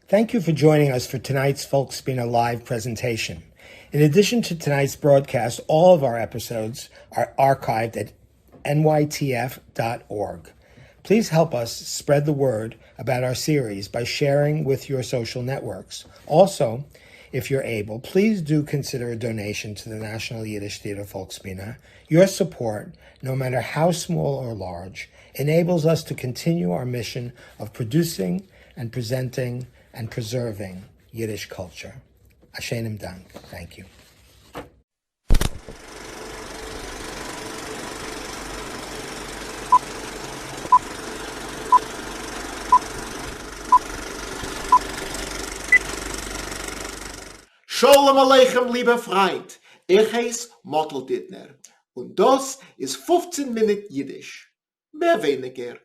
Thank you for joining us for tonight's Folkspina live presentation. In addition to tonight's broadcast, all of our episodes are archived at nytf.org. Please help us spread the word about our series by sharing with your social networks. Also, if you're able, please do consider a donation to the National Yiddish Theater Folkspina. Your support, no matter how small or large, enables us to continue our mission of producing and presenting and preserving Yiddish culture. Ashenim Dank. Thank you. Shalom Aleichem, liebe Freund. Ich heiß Mottel Dittner. Und das ist 15 Minute Yiddish. Mehr weniger.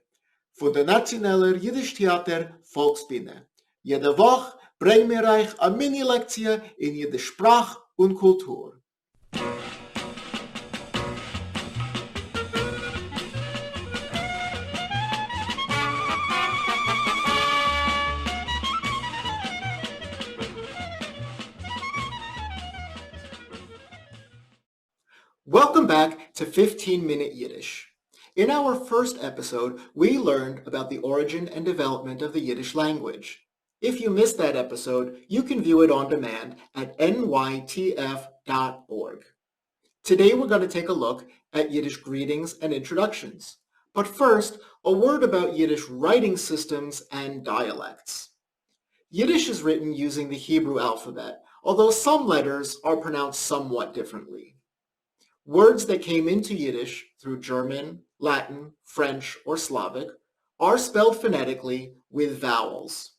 Von der Nationaler Yiddish Theater Volksbühne. Jede Woche bringen wir euch eine Mini-Lektion in Yiddish Sprach und Kultur. Welcome back to 15-Minute Yiddish. In our first episode, we learned about the origin and development of the Yiddish language. If you missed that episode, you can view it on demand at nytf.org. Today we're going to take a look at Yiddish greetings and introductions. But first, a word about Yiddish writing systems and dialects. Yiddish is written using the Hebrew alphabet, although some letters are pronounced somewhat differently. Words that came into Yiddish through German, Latin, French, or Slavic are spelled phonetically with vowels.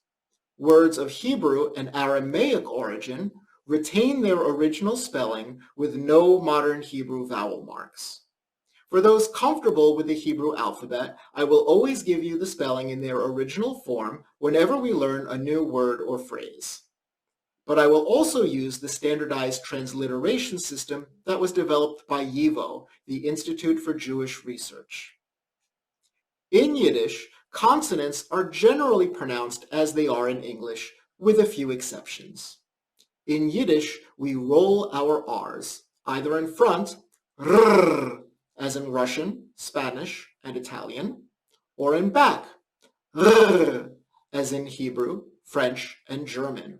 Words of Hebrew and Aramaic origin retain their original spelling with no modern Hebrew vowel marks. For those comfortable with the Hebrew alphabet, I will always give you the spelling in their original form whenever we learn a new word or phrase. But I will also use the standardized transliteration system that was developed by YIVO, the Institute for Jewish Research. In Yiddish, consonants are generally pronounced as they are in English, with a few exceptions. In Yiddish, we roll our R's, either in front, rrr, as in Russian, Spanish, and Italian, or in back, rrr, as in Hebrew, French, and German.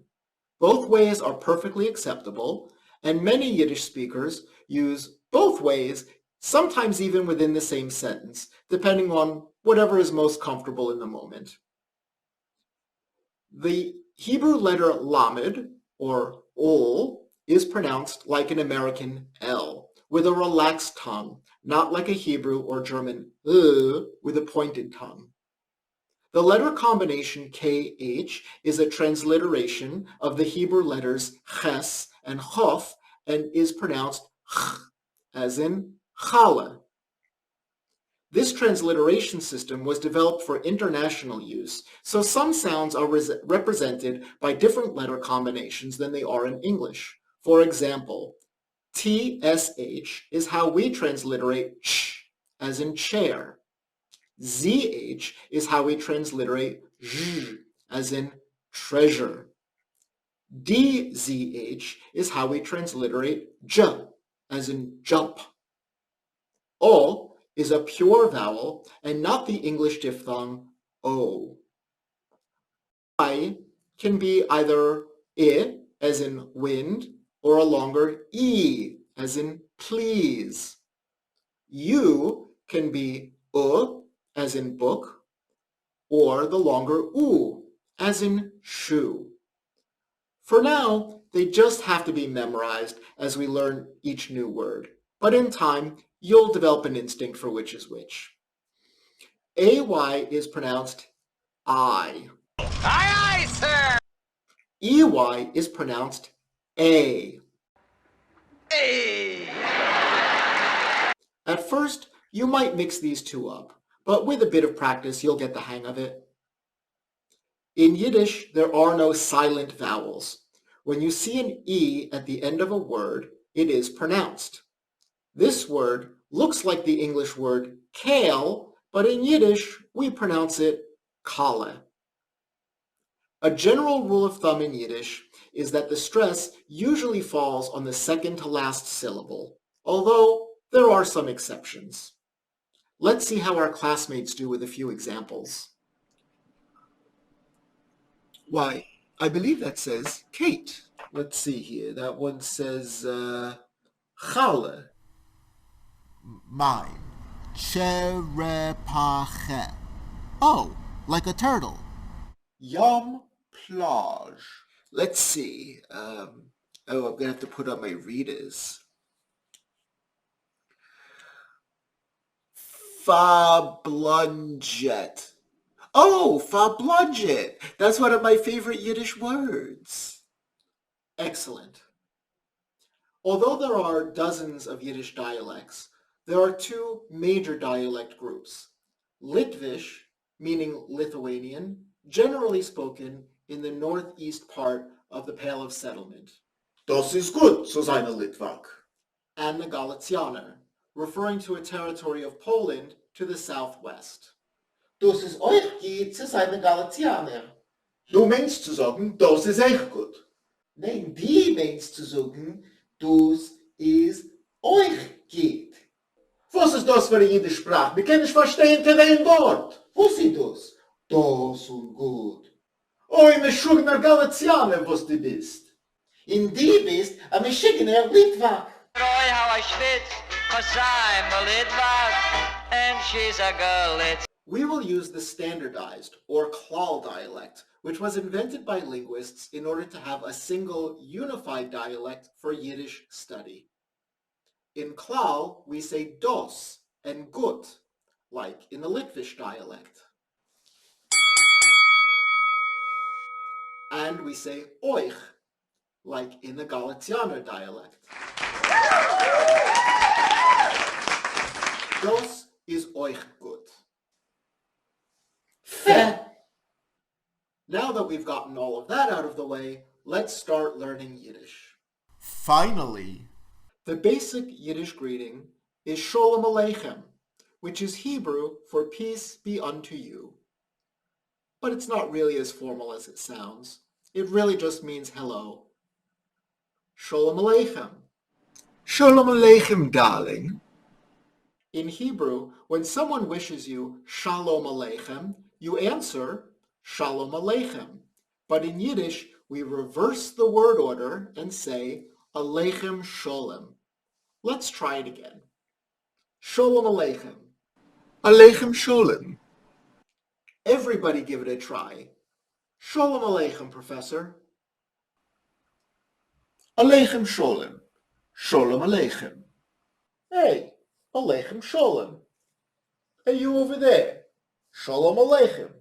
Both ways are perfectly acceptable, and many Yiddish speakers use both ways, sometimes even within the same sentence, depending on whatever is most comfortable in the moment. The Hebrew letter lamed, or ol, is pronounced like an American L, with a relaxed tongue, not like a Hebrew or German with a pointed tongue. The letter combination KH is a transliteration of the Hebrew letters ches and chof and is pronounced ch, as in challah. This transliteration system was developed for international use, so some sounds are represented by different letter combinations than they are in English. For example, TSH is how we transliterate ch, as in chair. ZH is how we transliterate zh, as in treasure. DZH is how we transliterate j, as in jump. O is a pure vowel and not the English diphthong O. I can be either I, as in wind, or a longer E, as in please. U can be as in book, or the longer U, as in shoe. For now, they just have to be memorized as we learn each new word, but in time, you'll develop an instinct for which is which. AY is pronounced I. Aye, aye, sir! EY is pronounced A. Hey! At first, you might mix these two up, but with a bit of practice, you'll get the hang of it. In Yiddish, there are no silent vowels. When you see an E at the end of a word, it is pronounced. This word looks like the English word kale, but in Yiddish, we pronounce it kale. A general rule of thumb in Yiddish is that the stress usually falls on the second to last syllable, although there are some exceptions. Let's see how our classmates do with a few examples. Why, I believe that says Kate. Let's see here. That one says Chale. Mine. Cherepache. Oh, like a turtle. Yom plage. Let's see. I'm going to have to put on my readers. Fablunget. Oh, fablunget. That's one of my favorite Yiddish words. Excellent. Although there are dozens of Yiddish dialects, there are two major dialect groups. Litvish, meaning Lithuanian, generally spoken in the northeast part of the Pale of Settlement. Das ist gut, so seine Litvak. And the Galicianer, referring to a territory of Poland to the southwest. Das ist euch gut, so seine Galicianer. Du meinst zu sagen, das ist echt gut. Nein, die meinst zu sagen, das ist euch gut. Was ist das für eine Jiddisch Sprache? Wir können nicht verstehen kein Wort. Was ist das? Das und gut. Oh, eine Schugner Galicianer, was du bist. In die bist a Michiganer Litvak. Roy, how I schwitz, 'cause I'm a Litvak, and she's a girl. We will use the standardized, or Klal dialect, which was invented by linguists in order to have a single unified dialect for Yiddish study. In Klal, we say dos and gut, like in the Litvish dialect. And we say euch, like in the Galicianer dialect. Dos is euch gut. Now that we've gotten all of that out of the way, let's start learning Yiddish. Finally. The basic Yiddish greeting is Sholem Aleichem, which is Hebrew for peace be unto you. But it's not really as formal as it sounds. It really just means hello. Sholem Aleichem. Sholem Aleichem, darling. In Hebrew, when someone wishes you Shalom Aleichem, you answer Shalom Aleichem. But in Yiddish, we reverse the word order and say Aleichem Sholem. Let's try it again. Sholem Aleichem. Aleichem Sholem. Everybody give it a try. Sholem Aleichem, Professor. Aleichem Sholem. Sholem Aleichem. Hey, Aleichem Sholem. Hey, you over there. Sholem Aleichem.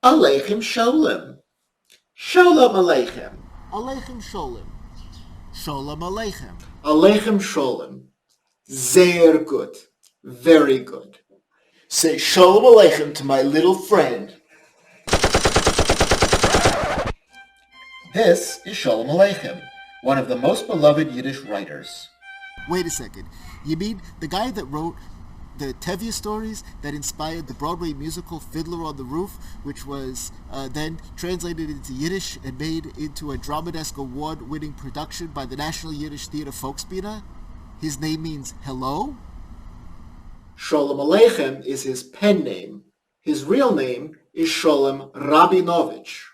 Aleichem Sholem. Sholem Aleichem. Aleichem Sholem. Sholem Aleichem. Aleichem Sholem. Sehr gut. Very good. Say Sholem Aleichem to my little friend. This is Sholem Aleichem, one of the most beloved Yiddish writers. Wait a second. You mean the guy that wrote the Tevye stories that inspired the Broadway musical Fiddler on the Roof, which was then translated into Yiddish and made into a Dramatesque award-winning production by the National Yiddish Theater Folksbiene? His name means hello? Sholem Aleichem is his pen name. His real name is Sholem Rabinowitz.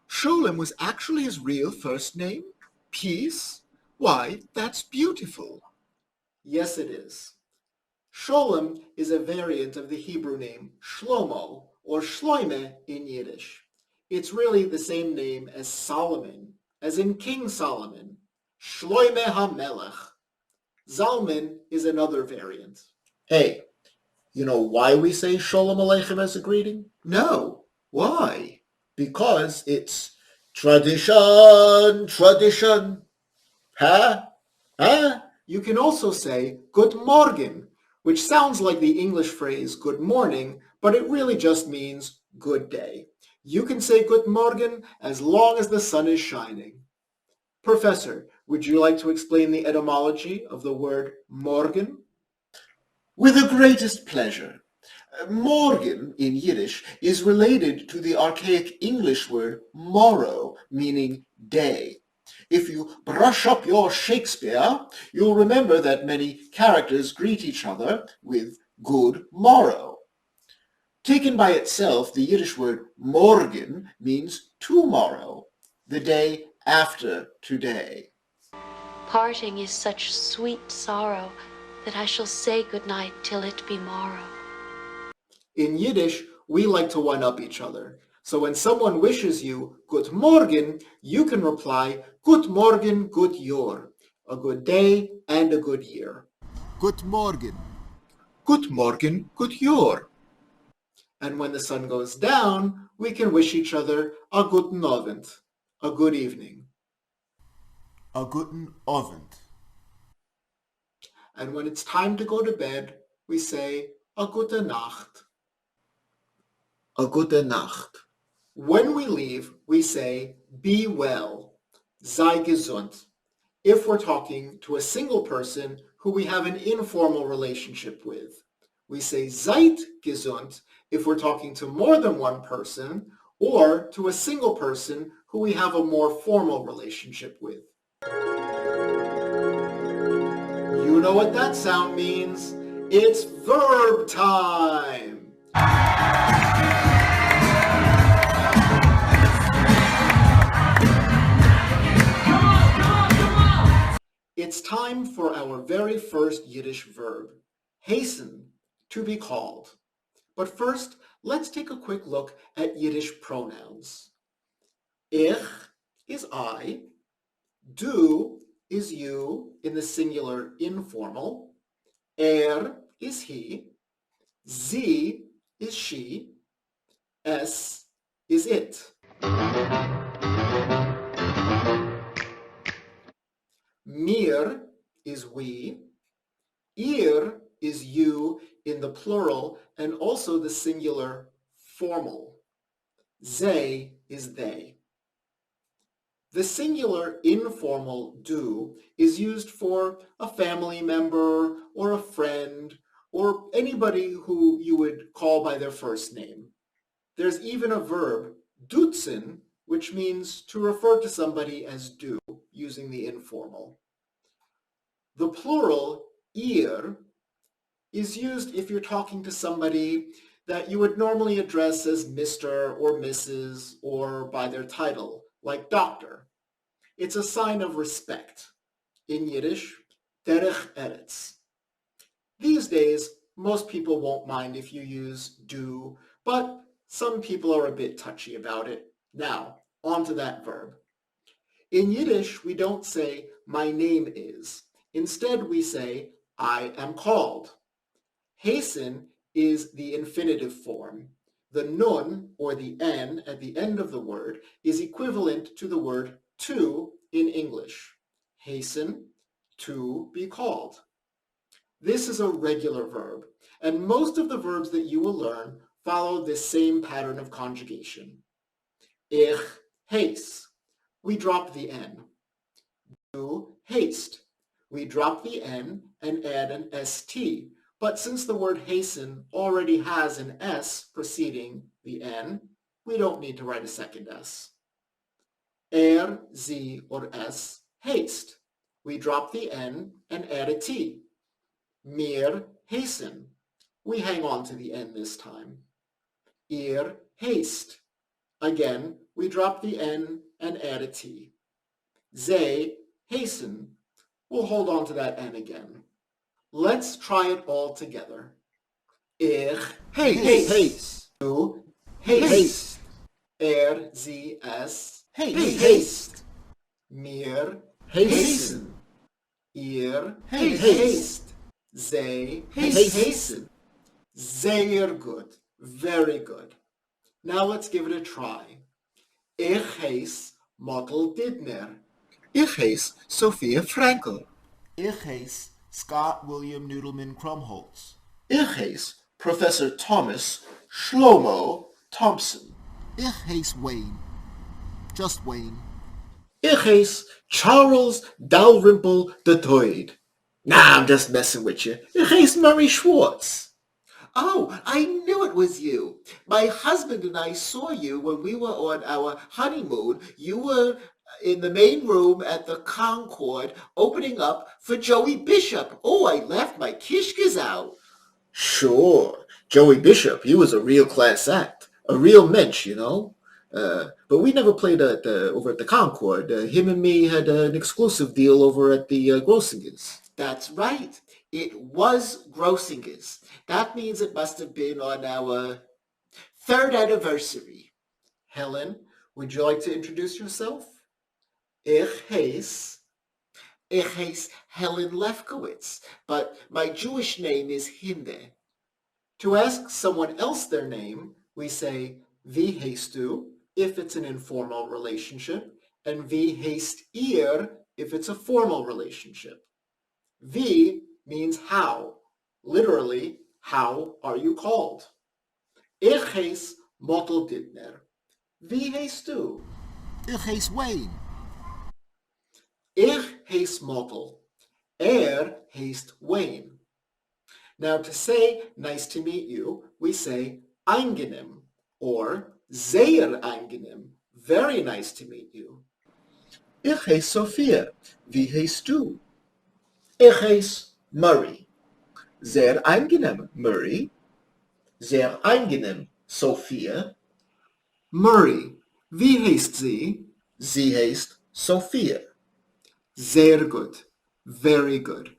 Sholem was actually his real first name? Peace? Why, that's beautiful. Yes, it is. Sholem is a variant of the Hebrew name Shlomo, or Shloime in Yiddish. It's really the same name as Solomon, as in King Solomon. Shloime HaMelech. Zalman is another variant. Hey, you know why we say Sholem Aleichem as a greeting? No. Why? Because it's tradition. Huh? You can also say Good Morgen, which sounds like the English phrase good morning, but it really just means good day. You can say Good Morgen as long as the sun is shining. Professor, would you like to explain the etymology of the word morgen? With the greatest pleasure. Morgen in Yiddish is related to the archaic English word morrow, meaning day. If you brush up your Shakespeare, you'll remember that many characters greet each other with good morrow. Taken by itself, the Yiddish word morgen means tomorrow, the day after today. Parting is such sweet sorrow that I shall say good night till it be morrow. In Yiddish, we like to one-up each other. So when someone wishes you Gut Morgen, you can reply Gut Morgen, Gut Jahr, a good day and a good year. Good morgen. Gut Morgen, Gut Jahr. And when the sun goes down, we can wish each other a guten Abend, a good evening. A guten Abend. And when it's time to go to bed, we say a gute Nacht. A gute Nacht. When we leave, we say be well, sei gesund, if we're talking to a single person who we have an informal relationship with. We say seid gesund if we're talking to more than one person or to a single person who we have a more formal relationship with. You know what that sound means. It's verb time. It's time for our very first Yiddish verb, hasten, to be called. But first, let's take a quick look at Yiddish pronouns. Ich is I, du is you in the singular informal, is he, sie is she, es is it. Mir is we, ihr is you in the plural and also the singular formal. They is they. The singular informal du is used for a family member or a friend or anybody who you would call by their first name. There's even a verb, duzen, which means to refer to somebody as du, using the informal. The plural, ihr, is used if you're talking to somebody that you would normally address as Mr. or Mrs. or by their title, like doctor. It's a sign of respect. In Yiddish, derech eretz. These days, most people won't mind if you use du, but some people are a bit touchy about it. Now, on to that verb. In Yiddish, we don't say, my name is. Instead, we say, I am called. Hasten is the infinitive form. The nun, or the n, at the end of the word is equivalent to the word to in English. Hasten, to be called. This is a regular verb, and most of the verbs that you will learn follow this same pattern of conjugation. Ich haste. We drop the n. Du haste. We drop the n and add an st. But since the word hasten already has an s preceding the n, we don't need to write a second s. Sie, or s, haste. We drop the n and add a t. Mir hasten. We hang on to the n this time. Ihr haste. Again, we drop the n and add a t. They hasten. We'll hold on to that n again. Let's try it all together. Ich haste. Du haste. Sie, es haste. Mir hasten. Ihr haste. They hasten. Sehr good. Very good. Now let's give it a try. Ich heiss Mottel Didner. Ich heiss Sophia Frankel. Ich heiss Scott William Noodleman Krumholtz. Ich heiss Professor Thomas Shlomo Thompson. Ich heiss Wayne. Just Wayne. Ich heiss Charles Dalrymple III. Nah, I'm just messing with you. Ich heiss Murray Schwartz. Oh, I knew it was you. My husband and I saw you when we were on our honeymoon. You were in the main room at the Concord opening up for Joey Bishop. Oh, I left my kishkas out. Sure. Joey Bishop, he was a real class act. A real mensch, you know. But we never played over at the Concord. Him and me had an exclusive deal over at the Grossingers. That's right. It was Grossingers. That means it must have been on our third anniversary. Helen, would you like to introduce yourself? Ich heiss Helen Lefkowitz, but my Jewish name is Hinde. To ask someone else their name, we say wie heißt du if it's an informal relationship, and wie heißt ihr if it's a formal relationship. Wie means how. Literally, how are you called? Ich heiss Mottel Dittner. Wie heißt du? Ich heiss Wayne. Ich heiss Mottel. Heißt Wayne. Now to say nice to meet you, we say angenehm or sehr angenehm, very nice to meet you. Ich heiss Sophia. Wie heißt du? Ich heiss Murray. Sehr angenehm, Murray. Sehr angenehm, Sophia. Murray, wie heißt sie? Sie heißt Sophia. Sehr gut. Very good.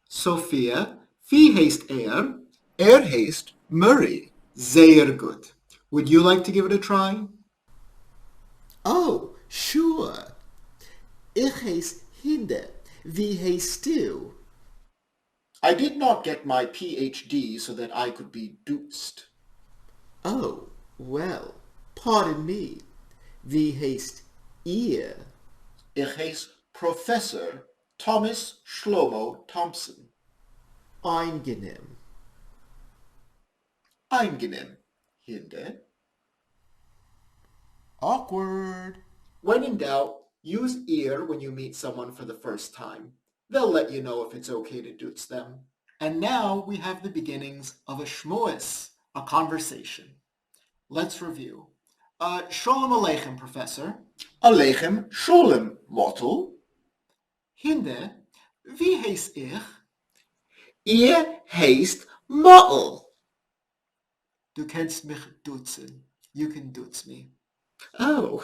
Sophia, wie heißt er? Heißt Murray. Sehr gut. Would you like to give it a try? Oh, sure. Ich heiss Hinde. Wie heißt du? I did not get my PhD so that I could be dutzed. Oh, well, pardon me. Wie heißt ihr? Ich heiss Professor Thomas Shlomo Thompson. Angenehm. Angenehm, Hinde. Awkward. When in doubt, use ihr when you meet someone for the first time. They'll let you know if it's okay to dutz them. And now we have the beginnings of a shmois, a conversation. Let's review. Shalom Aleichem, Professor. Aleichem Shalom, Mottel. Hinde, wie heißt ich? Ihr heißt Mottel. Du kannst mich dutzen. You can dutz me. Oh,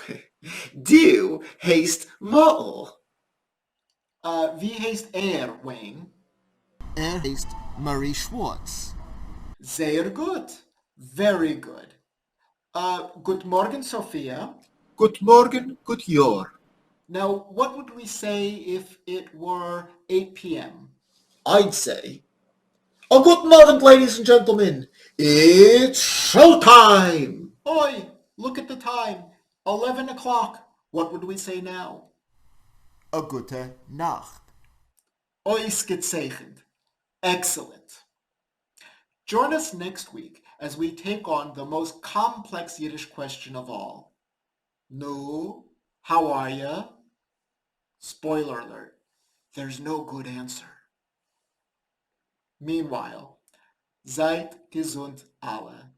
du heißt Mottel. Wie heißt Wayne? Heißt Murray Schwartz. Sehr gut. Very good. Good morgen, Sophia. Good morgen, good Jahr. Now, what would we say if it were 8 p.m.? I'd say, oh, good morning, ladies and gentlemen. It's showtime. Oi, look at the time. 11 o'clock. What would we say now? A gute Nacht. Ois gezeichnet. Excellent. Join us next week as we take on the most complex Yiddish question of all. No, how are ya? Spoiler alert, there's no good answer. Meanwhile, seid gesund alle.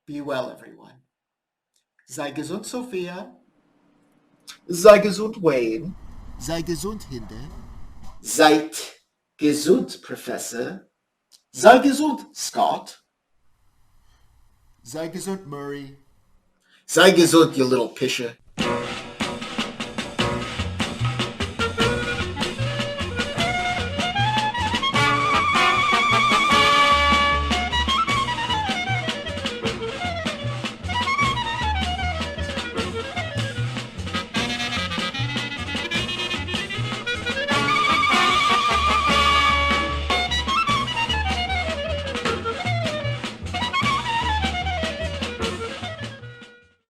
Be well, everyone. Sei gesund, Sophia. Sei gesund, Wayne. Sei gesund, Hinde. Seid gesund, Professor. Sei gesund, Scott. Sei gesund, Murray. Sei gesund, you little pisher.